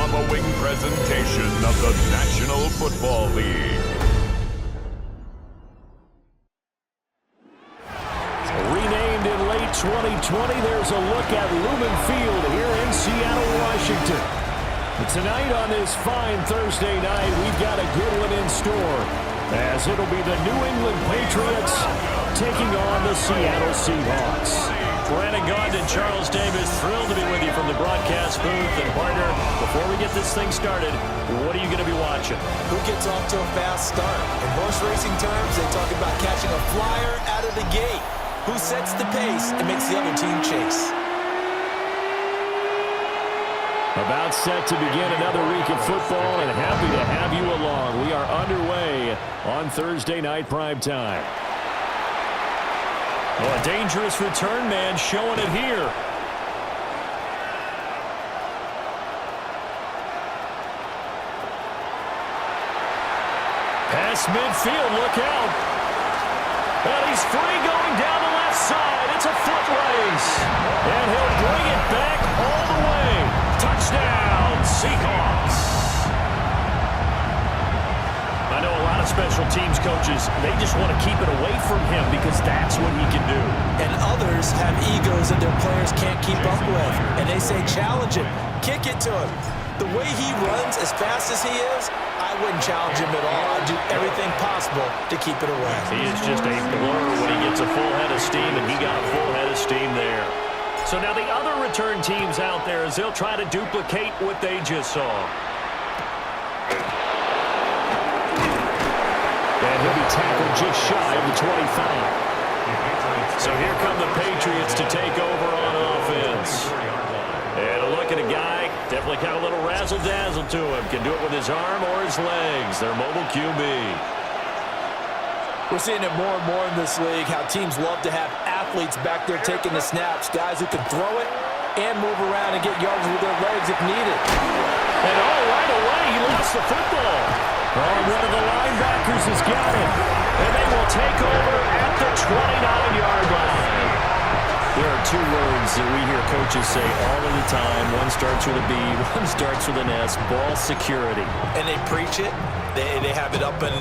following presentation of the National Football League. Renamed in late 2020, there's a look at Lumen Field here in Seattle, Washington. But tonight on this fine Thursday night, we've got a good one in store, as it'll be the New England Patriots taking on the Seattle Seahawks. Brandon Gaudin and Charles Davis, thrilled to be with you from the broadcast booth. And partner, before we get this thing started, what are you going to be watching? Who gets off to a fast start? In horse racing terms, they talk about catching a flyer out of the gate. Who sets the pace and makes the other team chase? About set to begin another week of football, and happy to have you along. We are underway on Thursday night primetime. Oh, a dangerous return man showing it here. Pass midfield, look out. And he's free going down the left side. It's a foot race. And he'll bring it back all the way. Touchdown, Seahawks. I know a lot of special teams coaches, they just want to keep it away from him because that's what he can do. And others have egos that their players can't keep up with. And they say, challenge him, kick it to him. The way he runs as fast as he is, I wouldn't challenge him at all. I'd do everything possible to keep it away. He is just a blur when he gets a full head of steam, and he got a full head of steam there. So now the other return teams out there, as they'll try to duplicate what they just saw. And he'll be tackled just shy of the 25. So here come the Patriots to take over on offense. And a look at a guy, definitely got a little razzle-dazzle to him. Can do it with his arm or his legs. Their mobile QB. We're seeing it more and more in this league, how teams love to have athletes back there taking the snaps, guys who can throw it and move around and get yards with their legs if needed. And right away, he lost the football. Oh, one of the linebackers has got it. And they will take over at the 29-yard line. There are two words that we hear coaches say all of the time. One starts with a B, one starts with an S, ball security. And they preach it. They have it up in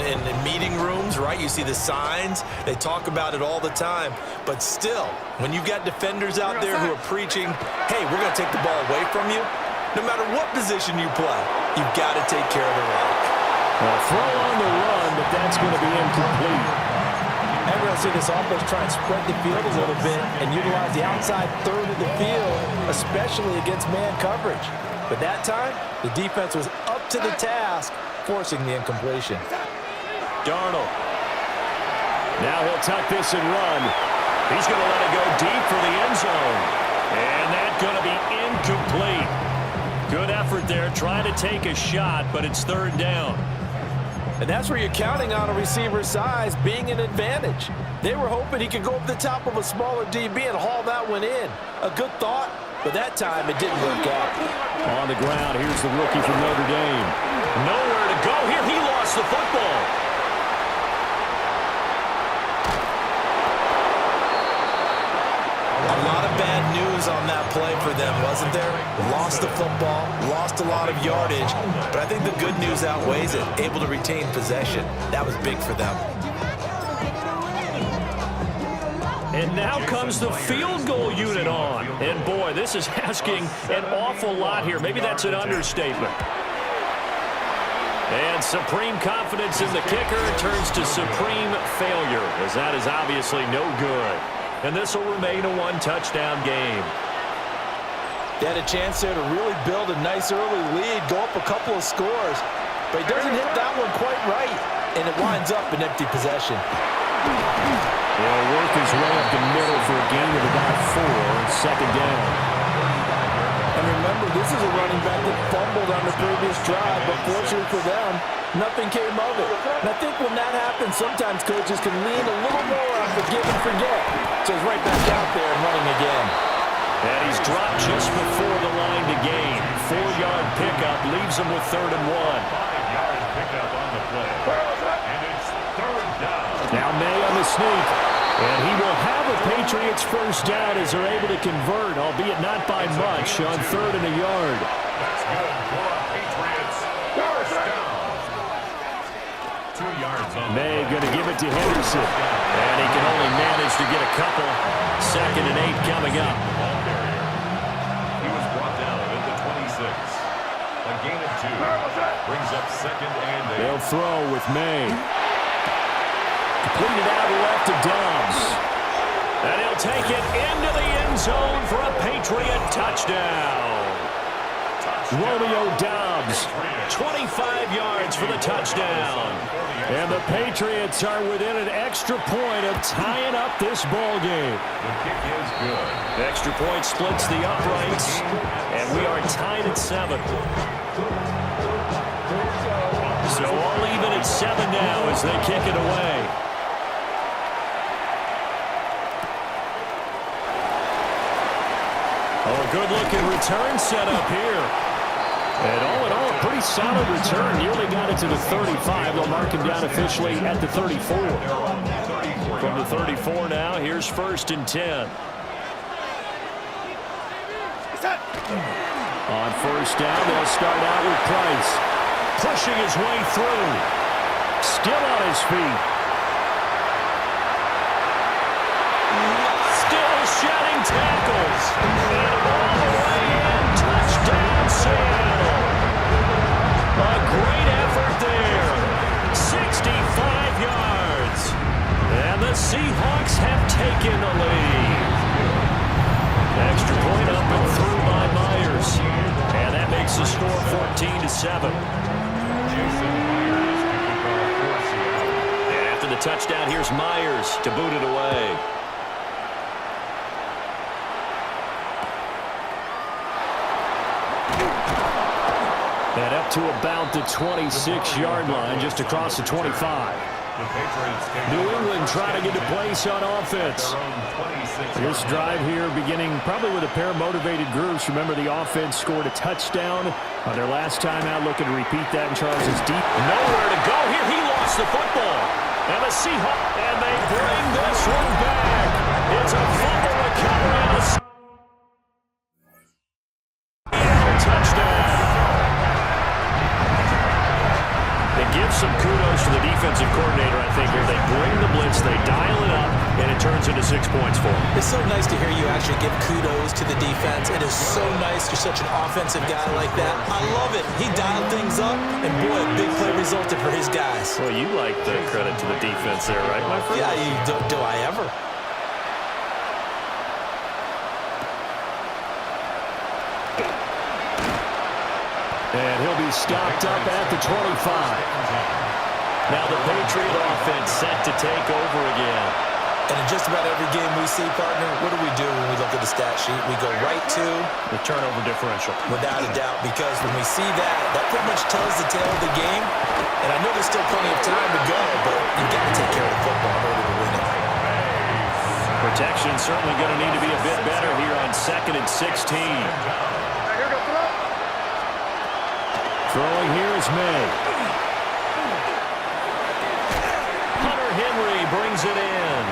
meeting rooms, right? You see the signs. They talk about it all the time. But still, when you've got defenders out there who are preaching, hey, we're going to take the ball away from you, no matter what position you play, you've got to take care of the rock. Well, throw on the run, but that's going to be incomplete. And we're going to see this offense try and spread the field a little bit and utilize the outside third of the field, especially against man coverage. But that time, the defense was up to the task, forcing the incompletion. Darnold. Now he'll tuck this and run. He's going to let it go deep for the end zone. And that's going to be incomplete. Good effort there, trying to take a shot, but it's third down. And that's where you're counting on a receiver's size being an advantage. They were hoping he could go up the top of a smaller DB and haul that one in. A good thought, but that time it didn't work out. On the ground, here's the rookie from Notre Dame. Nowhere to go here. He lost the football. A lot of bad news on that play for them, wasn't there? Lost the football, lost a lot of yardage, but I think the good news outweighs it. Able to retain possession. That was big for them. And now comes the field goal unit on. And boy, this is asking an awful lot here. Maybe that's an understatement. And supreme confidence in the kicker turns to supreme failure, as that is obviously no good. And this will remain a one-touchdown game. They had a chance there to really build a nice early lead, go up a couple of scores, but he doesn't hit that one quite right, and it winds up an empty possession. He'll work his way up the middle for a gain of about 4, second down. And remember, this is a running back that fumbled on the previous drive, but fortunately for them, nothing came of it. And I think when that happens, sometimes coaches can lean a little more on forgive and forget. So he's right back out there and running again. And he's dropped just before the line to gain. 4-yard pickup leaves him with 3rd and 1. 5-yard pickup on the play. And it's 3rd down. Now May on the sneak. And he will have a Patriots first down as they're able to convert, albeit not by much, on 3rd and a yard. That's good for a May going to give it to Henderson. And he can only manage to get a couple. 2nd and 8 coming up. He was brought down at the 26. A gain of 2. Brings up 2nd and 8. They'll throw with May. Completed out left to Dobbs. And he'll take it into the end zone for a Patriot touchdown. Romeo Dobbs. 25 yards for the touchdown. And the Patriots are within an extra point of tying up this ball game. The kick is good. The extra point splits the uprights, and we are tied at 7. So all even at 7 now as they kick it away. Oh, a good-looking return set up here. And all in all, a pretty solid return. Nearly got it to the 35. They'll mark him down officially at the 34. From the 34 now, here's 1st and 10. On 1st down, they'll start out with Price. Pushing his way through. Still on his feet. Still shedding tackles. And all the way in. Touchdown, Seattle. A great effort there. 65 yards. And the Seahawks have taken the lead. Extra point up and through by Myers. And that makes the score 14-7. And after the touchdown, here's Myers to boot it away. And up to about the 26-yard line, just across the 25. New England trying to get a place on offense. This drive here beginning probably with a pair of motivated groups. Remember, the offense scored a touchdown on their last time out. Looking to repeat that in Charles's deep. Nowhere to go here. He lost the football. And the Seahawks, and they bring this one back. It's a fumble recovery and a touchdown. They give some kudos to the defensive coordinator, I think, here. They bring the blitz, they dial it up, and it turns into 6 points for them. It's so nice to hear you actually give kudos to the defense. It is so nice you're such an offensive guy like that. I love it. He dialed things up, and boy, a big play resulted for his guys. Well, you like the credit to the defense there, right, my friend? Yeah, do I ever? And he'll be stopped up at the 25. Now the Patriot offense set to take over again. And in just about every game we see, partner, what do we do when we look at the stat sheet? We go right to the turnover differential. Without a doubt, because when we see that, that pretty much tells the tale of the game. And I know there's still plenty of time to go, but you've got to take care of the football in order to win it. Protection certainly going to need to be a bit better here on 2nd and 16. Throwing here is May. Hunter Henry brings it in.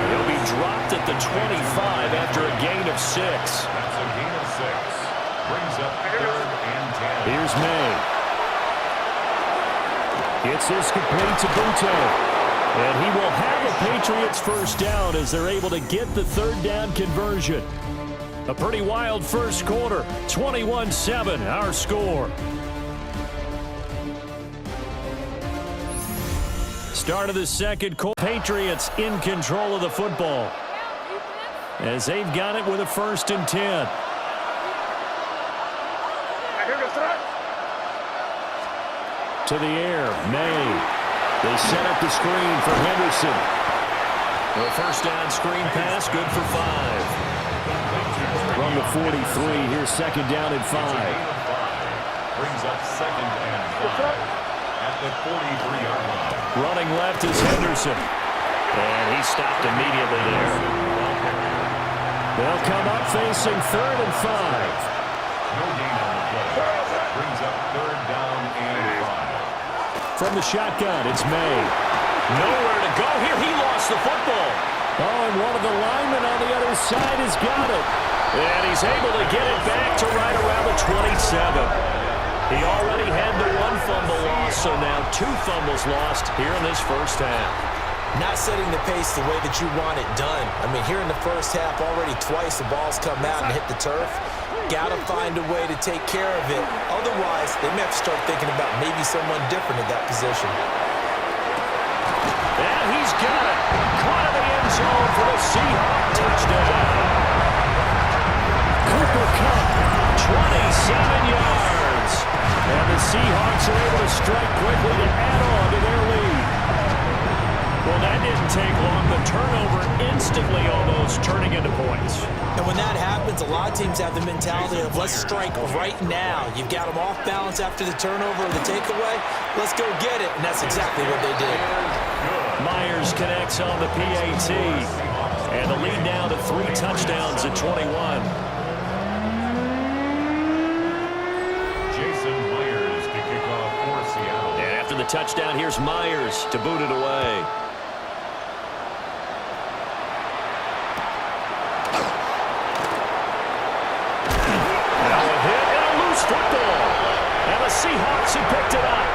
He'll be dropped at the 25 after a gain of 6. That's a gain of 6. Brings up 3rd and 10. Here's May. It's this complete to Buto. And he will have a Patriots first down as they're able to get the 3rd down conversion. A pretty wild first quarter. 21-7, our score. Start of the second quarter. Patriots in control of the football as they've got it with a 1st and 10. To the air, May. They set up the screen for Henderson. The first down screen pass, good for 5. From the 43, here's 2nd down and 5. Brings up 2nd and 5 at the 43-yard line. Running left is Henderson. And he stopped immediately there. They'll come up facing 3rd and 5. No gain on the play. Brings up 3rd down and 5. From the shotgun, it's May. Nowhere to go here. He lost the football. Oh, and one of the linemen on the other side has got it. And he's able to get it back to right around the 27. He already had the one fumble loss, so now 2 fumbles lost here in this first half. Not setting the pace the way that you want it done. I mean, here in the first half, already twice the ball's come out and hit the turf. Got to find a way to take care of it. Otherwise, they may have to start thinking about maybe someone different in that position. And he's got it. Caught in the end zone for the Seahawks touchdown. Cooper Kupp, 27 yards. And the Seahawks are able to strike quickly to add on to their lead. Well, that didn't take long. The turnover instantly almost turning into points. And when that happens, a lot of teams have the mentality of let's strike right now. You've got them off balance after the turnover or the takeaway. Let's go get it. And that's exactly what they did. Myers connects on the PAT. And the lead now to 3 touchdowns at 21. And after the touchdown, here's Myers to boot it away. Now a hit and a loose football. And the Seahawks have picked it up.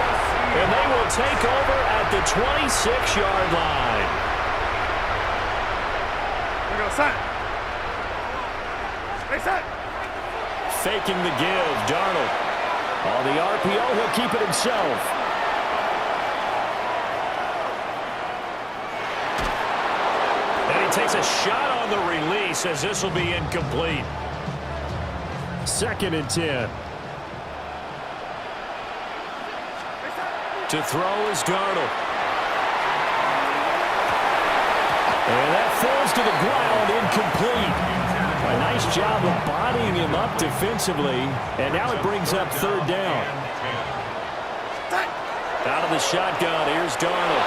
And they will take over at the 26-yard line. Here we go, set. Stay set. Faking the give, Darnold. On the RPO, he'll keep it himself. And he takes a shot on the release as this will be incomplete. 2nd and 10. To throw is Darnold. And that falls to the ground, incomplete. A nice job of bodying him up defensively. And now it brings up 3rd down. Out of the shotgun, here's Darnold.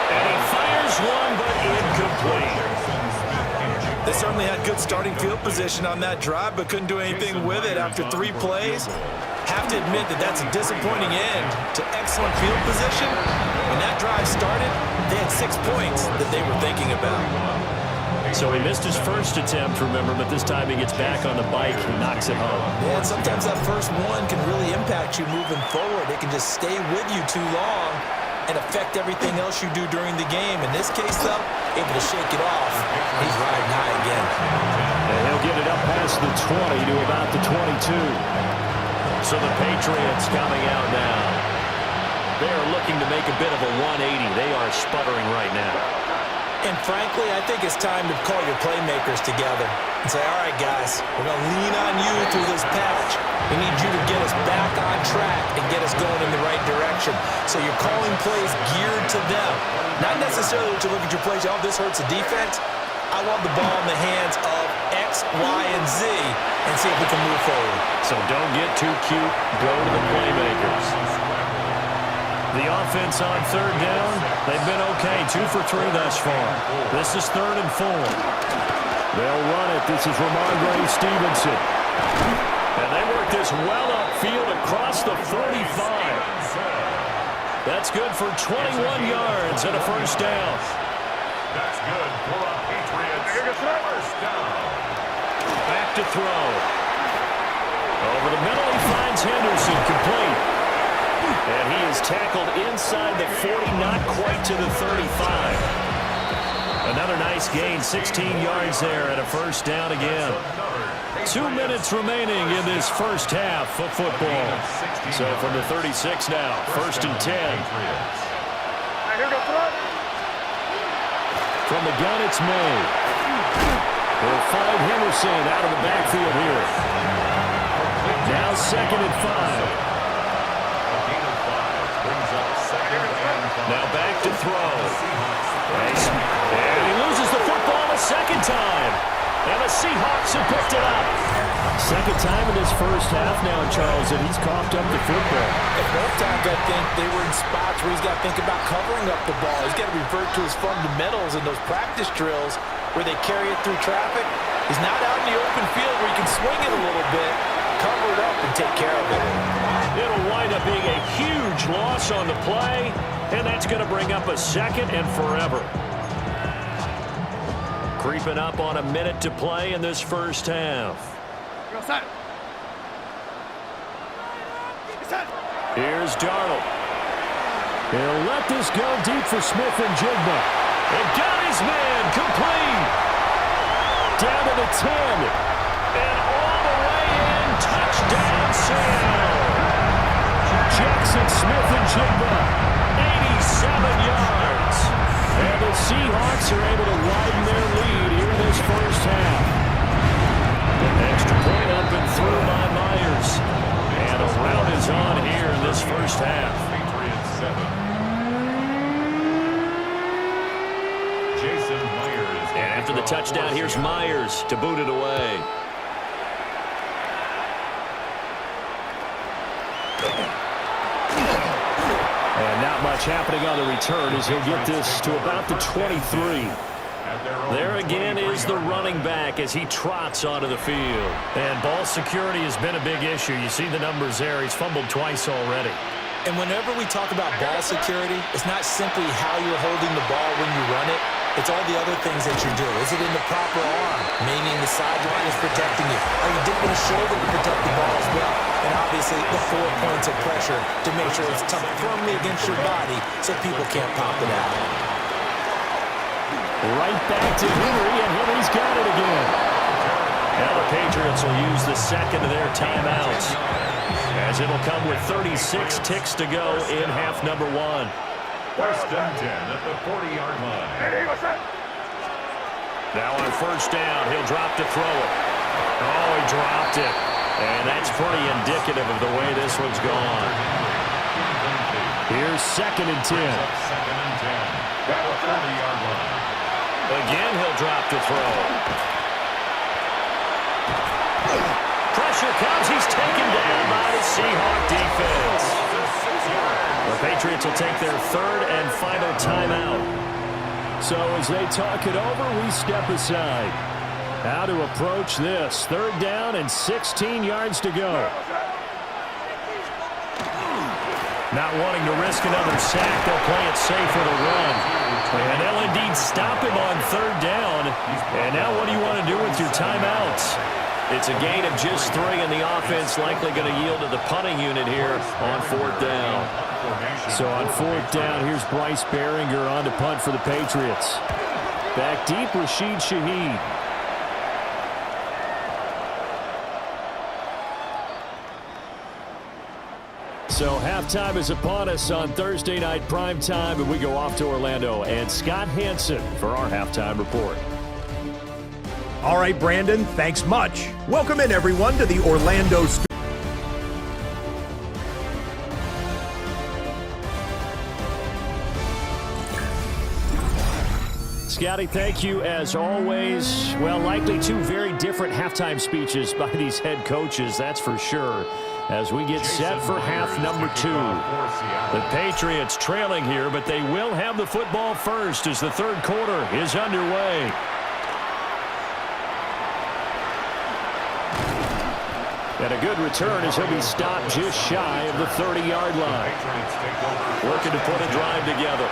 And he fires one, but incomplete. They certainly had good starting field position on that drive, but couldn't do anything with it after 3 plays. Have to admit that that's a disappointing end to excellent field position. When that drive started, they had 6 points that they were thinking about. So he missed his first attempt, remember, but this time he gets back on the bike and knocks it home. Yeah, and sometimes that first one can really impact you moving forward. It can just stay with you too long and affect everything else you do during the game. In this case, though, able to shake it off. He's riding high again. And he'll get it up past the 20 to about the 22. So the Patriots coming out now. They are looking to make a bit of a 180. They are sputtering right now. And frankly, I think it's time to call your playmakers together and say, all right, guys, we're going to lean on you through this patch. We need you to get us back on track and get us going in the right direction. So you're calling plays geared to them. Not necessarily to look at your plays, oh, this hurts the defense. I want the ball in the hands of X, Y, and Z and see if we can move forward. So don't get too cute. Go to the playmakers. The offense on 3rd down, they've been okay. 2 for 3 thus far. This is 3rd and 4. They'll run it. This is Ramondre Stevenson. And they work this well upfield across the 45. That's good for 21 yards and a first down. That's good for a Patriots first down. Back to throw. Over the middle, he finds Henderson, complete. And he is tackled inside the 40, not quite to the 35. Another nice gain, 16 yards there and a first down again. 2 minutes remaining in this first half of football. So from the 36 now, 1st and 10. From the gun, it's May. They'll find Henderson out of the backfield here. Now 2nd and 5. Now back to throw. And he loses the football a 2nd time. And the Seahawks have picked it up. 2nd time in this first half now, Charles, and he's coughed up the football. At both times, I think they were in spots where he's got to think about covering up the ball. He's got to revert to his fundamentals in those practice drills where they carry it through traffic. He's not out in the open field where he can swing it a little bit, cover it up, and take care of it. It'll wind up being a huge loss on the play, and that's going to bring up a 2nd and forever. Creeping up on a minute to play in this first half. Go set. Here's Darnold. He'll let this go deep for Smith and Jigba. And got his man complete. Down to the 10. And all the way in. Touchdown, Seattle. Jackson, Smith, and Jigba. 87 yards. And the Seahawks are able to widen their lead here in this first half. An extra point up and through by Myers. And a round is on here in this first half. Patriots 7. And after the touchdown, here's Myers to boot it away. And not much happening on the return as he'll get this to about the 23. There again is the running back as he trots onto the field. And ball security has been a big issue. You see the numbers there. He's fumbled twice already. And whenever we talk about ball security, it's not simply how you're holding the ball when you run it. It's all the other things that you do. Is it in the proper arm? Meaning the sideline is protecting you. Are you dipping the shoulder to protect the ball as well? And obviously the 4 points of pressure to make sure it's tucked firmly against your body so people can't pop it out. Right back to Henry, and Henry's got it again. Now the Patriots will use the second of their timeouts, as it'll come with 36 ticks to go in half number 1. First and 10 at the 40-yard line. Now on first down, he'll drop to throw it. Oh, he dropped it. And that's pretty indicative of the way this one's gone. Here's second and 10. Second and 10 at the 40-yard line. Again, he'll drop to throw. Pressure comes. He's taken down by the Seahawk defense. The Patriots will take their third and final timeout. So as they talk it over, we step aside. How to approach this. Third down and 16 yards to go. Not wanting to risk another sack, they'll play it safe with a run. And they'll indeed stop him on third down. And now what do you want to do with your timeouts? It's a gain of just 3, and the offense likely going to yield to the punting unit here on fourth down. So on fourth down, here's Bryce Behringer on to punt for the Patriots. Back deep, Rashid Shaheed. So halftime is upon us on Thursday night primetime, and we go off to Orlando. And Scott Hansen for our halftime report. All right, Brandon, thanks much. Welcome in, everyone, to the Orlando Scotty, thank you as always. Well, likely 2 very different halftime speeches by these head coaches, that's for sure, as we get set for half number 2. The Patriots trailing here, but they will have the football first as the third quarter is underway. And a good return as he'll be stopped just shy of the 30-yard line. Working to put a drive together.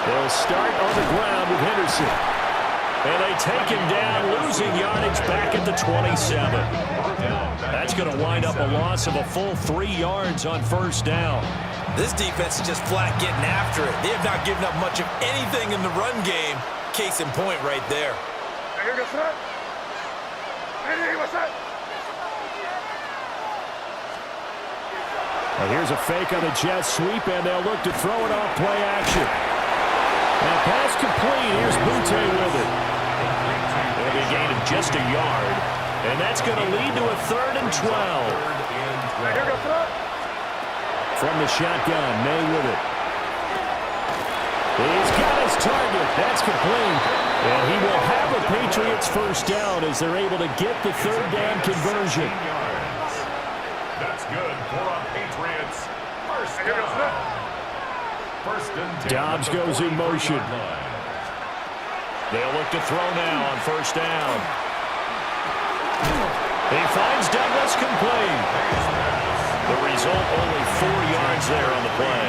They'll start on the ground with Henderson. And they take him down, losing yardage back at the 27. That's going to wind up a loss of a full 3 yards on first down. This defense is just flat getting after it. They have not given up much of anything in the run game. Case in point right there. Now here's a fake on the jet sweep, and they'll look to throw it off play action. And pass complete. Here's Butte with it. It'll be a gain of just a yard. And that's going to lead to a 3rd and 12. From the shotgun, May with it. He's got his target. That's complete. And he will have a Patriots first down as they're able to get the third down conversion. That's good for a Patriots first down. First and 10. Dobbs goes in motion. They'll look to throw now on first down. He finds Douglas complete. The result, only 4 yards there on the play.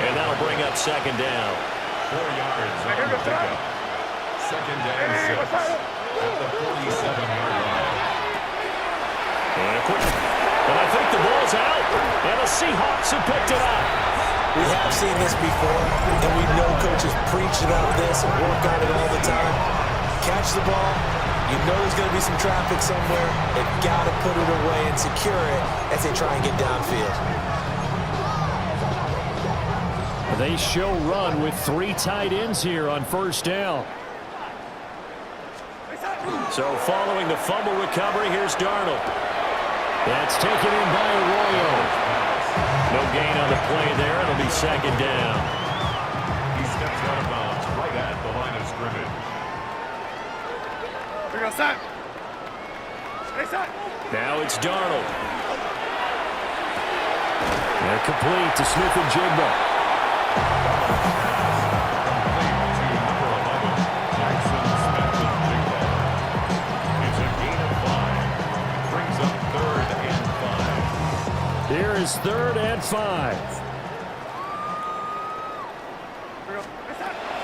And that'll bring up second down. 4 yards on the pickup. Second and 6. at the 47-yard line. And I think the ball's out. And the Seahawks have picked it up. We have seen this before, and we know coaches preach about this and work on it all the time. Catch the ball. You know there's going to be some traffic somewhere. They've got to put it away and secure it as they try and get downfield. They show run with 3 tight ends here on first down. So following the fumble recovery, here's Darnold. That's taken in by Arroyo. No gain on the play there. It'll be second down. He steps out of bounds right at the line of scrimmage. Now it's Darnold. They're complete to Smith-Njigba. It's a gain of 5. Brings up 3rd and 5. Here is 3rd and 5.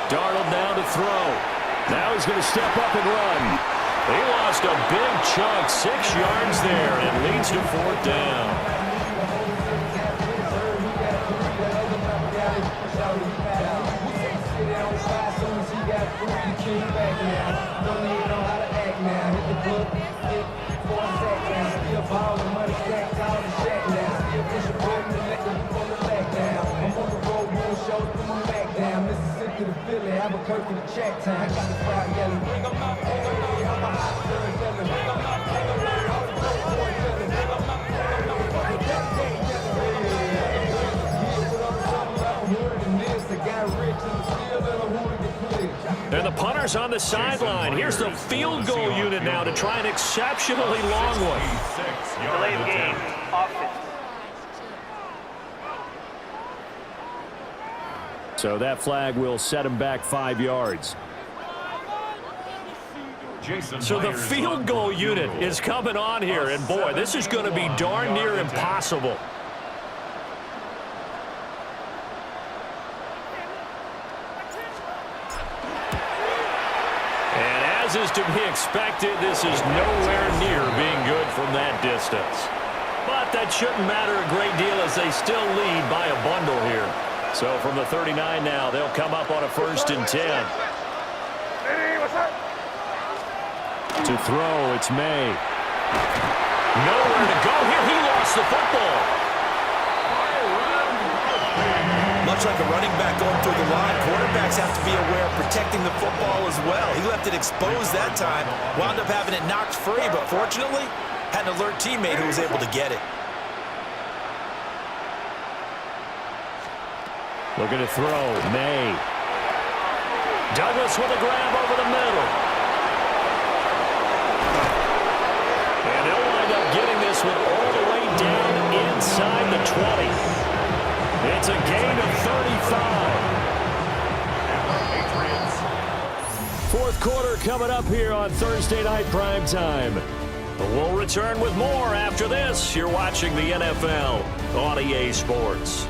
Darnold now to throw. Now he's going to step up and run. He lost a big chunk, 6 yards there, and leads to 4th down. And the punter's on the sideline. Here's the field goal unit now to try an exceptionally long one. Delay of game. Offense. So that flag will set him back 5 yards. So the field goal unit is coming on here, and boy, this is going to be darn near impossible. And as is to be expected, this is nowhere near being good from that distance. But that shouldn't matter a great deal as they still lead by a bundle here. So from the 39 now, they'll come up on a 1st and 10. To throw, it's May. Nowhere to go here. He lost the football. Much like a running back going through the line, quarterbacks have to be aware of protecting the football as well. He left it exposed that time, wound up having it knocked free, but fortunately, had an alert teammate who was able to get it. Looking to throw, May. Douglas with a grab over the middle. And they'll wind up getting this one all the way down inside the 20. It's a gain of 35. Fourth quarter coming up here on Thursday Night Primetime. We'll return with more after this. You're watching the NFL on EA Sports.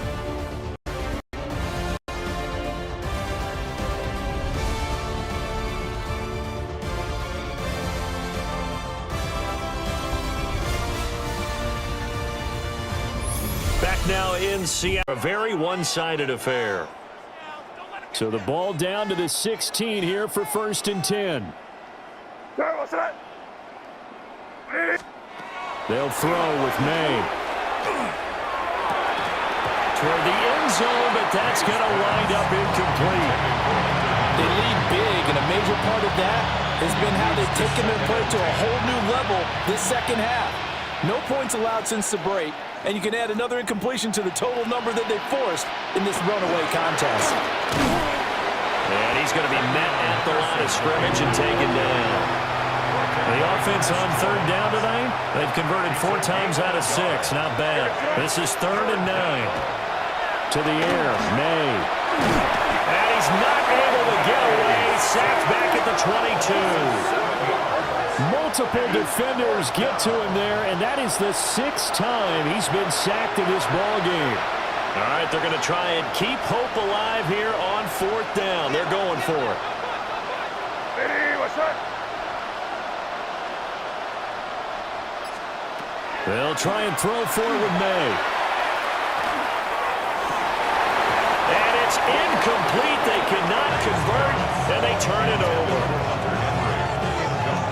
Back now in Seattle. A very one-sided affair. So the ball down to the 16 here for 1st and 10. They'll throw with May. Toward the end zone, but that's going to wind up incomplete. They lead big, and a major part of that has been how they've taken their play to a whole new level this second half. No points allowed since the break, and you can add another incompletion to the total number that they forced in this runaway contest. And he's going to be met at the line of scrimmage and taken down. The offense on 3rd down tonight, they've converted 4 times out of 6. Not bad. This is 3rd and 9. To the air, May. And he's not able to get away. Sacked back at the 22. Multiple defenders get to him there, and that is the 6th time he's been sacked in this ball game. All right, they're going to try and keep hope alive here on 4th down. They're going for it. They'll try and throw for it with May. And it's incomplete. They cannot convert, and they turn it over.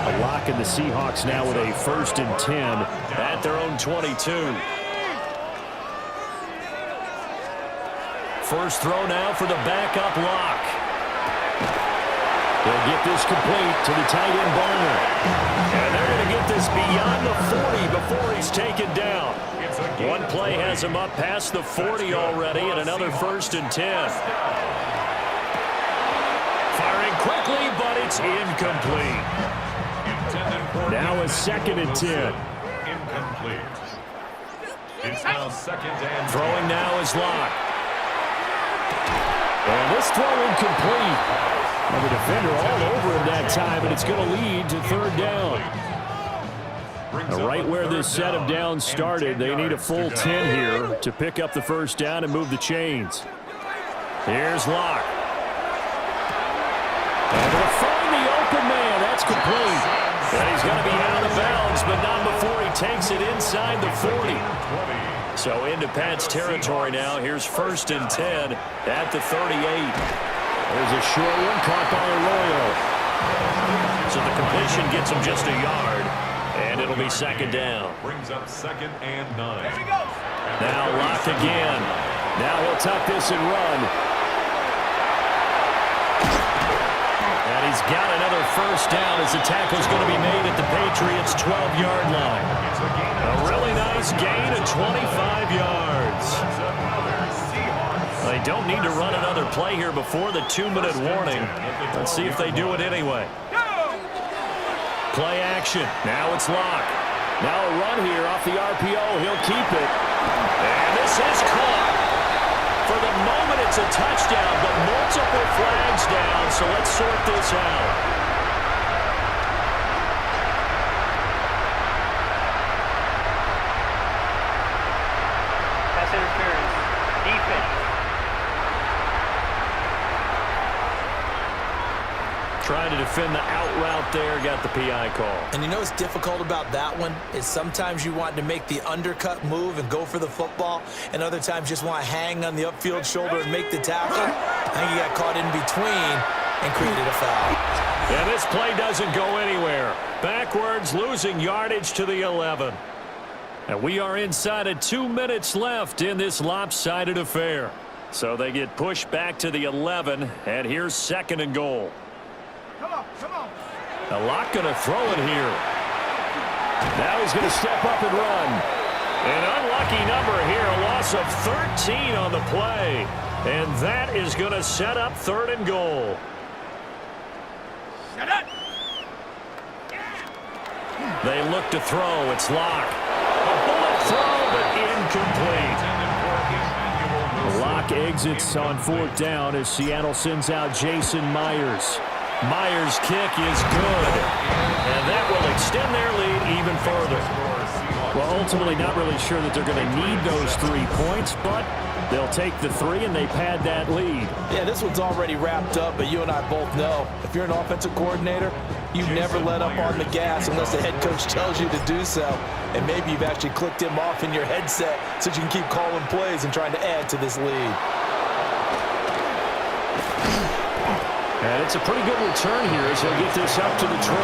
A lock in the Seahawks now with a 1st and 10 at their own 22. First throw now for the backup lock. They'll get this complete to the tight end Barner. And they're going to get this beyond the 40 before he's taken down. One play has him up past the 40 already, and another 1st and 10. Firing quickly, but it's incomplete. Now a 2nd and 10. Incomplete. It's now 2nd and 10. Throwing now is Locke. And this throw incomplete. And the defender all over him that time, and it's going to lead to 3rd down. Now, right where this set of downs started, they need a full 10 here to pick up the 1st down and move the chains. Here's Locke. And they'll find the open man. That's complete. And he's going to be out of bounds, but not before he takes it inside the 40. So into Pat's territory now. Here's 1st and 10 at the 38. There's a short one caught by Arroyo. So the completion gets him just a yard, and it'll be 2nd down. Brings up 2nd and 9. Now Locke again. Now he'll tuck this and run. And he's got another 1st down as the tackle's going to be made at the Patriots' 12-yard line. A really nice gain of 25 yards. They don't need to run another play here before the 2-minute warning. Let's see if they do it anyway. Play action. Now it's Locke. Now a run here off the RPO. He'll keep it. And this is caught. For the moment, it's a touchdown, but multiple flags down, so let's sort this out. Pass interference. Defense. Trying to defend the out route there, got the PI call. And you know what's difficult about that one is sometimes you want to make the undercut move and go for the football, and other times just want to hang on the upfield shoulder and make the tackle. I think he got caught in between and created a foul. And this play doesn't go anywhere. Backwards, losing yardage to the 11. And we are inside of 2 minutes left in this lopsided affair. So they get pushed back to the 11, and here's 2nd and goal. A Locke going to throw it here. Now he's going to step up and run. An unlucky number here, a loss of 13 on the play. And that is going to set up 3rd and goal. They look to throw. It's Locke. A bullet throw, but incomplete. Locke exits on 4th down as Seattle sends out Jason Myers. Myers' kick is good, and that will extend their lead even further. Well, ultimately not really sure that they're going to need those 3 points, but they'll take the 3 and they pad that lead. Yeah, this one's already wrapped up, but you and I both know if you're an offensive coordinator, you never let up on the gas unless the head coach tells you to do so. And maybe you've actually clicked him off in your headset so you can keep calling plays and trying to add to this lead. And it's a pretty good return here as he'll get this up to the 29.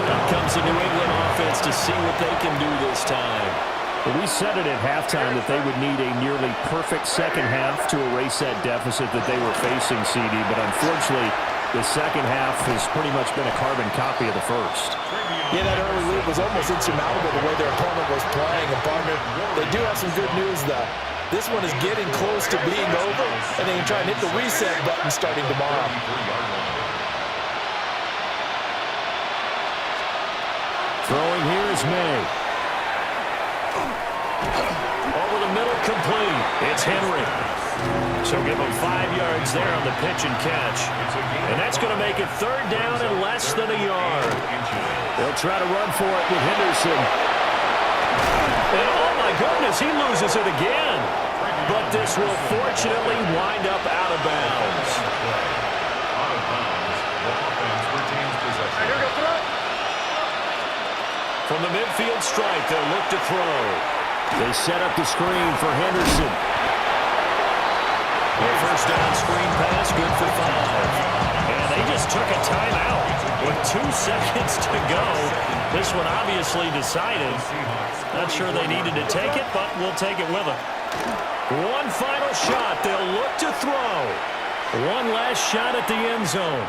Up comes the New England offense to see what they can do this time. Well, we said it at halftime that they would need a nearly perfect second half to erase that deficit that they were facing, CD. But unfortunately, the second half has pretty much been a carbon copy of the first. Yeah, that early lead was almost insurmountable the way their opponent was playing. And partner, they do have some good news, though. This one is getting close to being over, and they can try and hit the reset button starting tomorrow. Throwing here is May. Over the middle, complete. It's Henry. So give him 5 yards there on the pitch and catch. And that's going to make it 3rd down and less than a yard. They'll try to run for it with Henderson. And oh my goodness, he loses it again. But this will fortunately wind up out of bounds. From the midfield strike. They'll look to throw. They set up the screen for Henderson. The first down screen pass, good for 5. And they just took a timeout with 2 seconds to go. This one obviously decided. Not sure they needed to take it, but we'll take it with them. One final shot. They'll look to throw. One last shot at the end zone.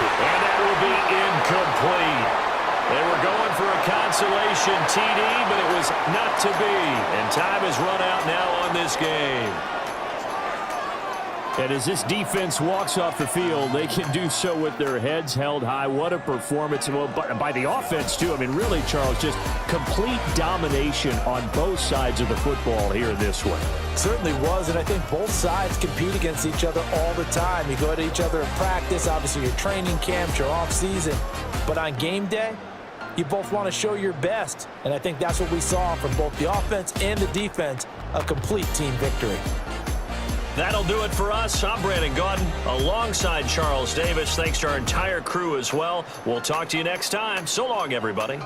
And that will be incomplete. They were going for a consolation TD, but it was not to be. And time has run out now on this game. And as this defense walks off the field, they can do so with their heads held high. What a performance. Well, by the offense, too. I mean, really, Charles, just complete domination on both sides of the football here in this one. Certainly was, and I think both sides compete against each other all the time. You go at each other in practice, obviously your training camps, your off-season. But on game day, you both want to show your best. And I think that's what we saw from both the offense and the defense, a complete team victory. That'll do it for us. I'm Brandon Gaudin alongside Charles Davis. Thanks to our entire crew as well. We'll talk to you next time. So long, everybody.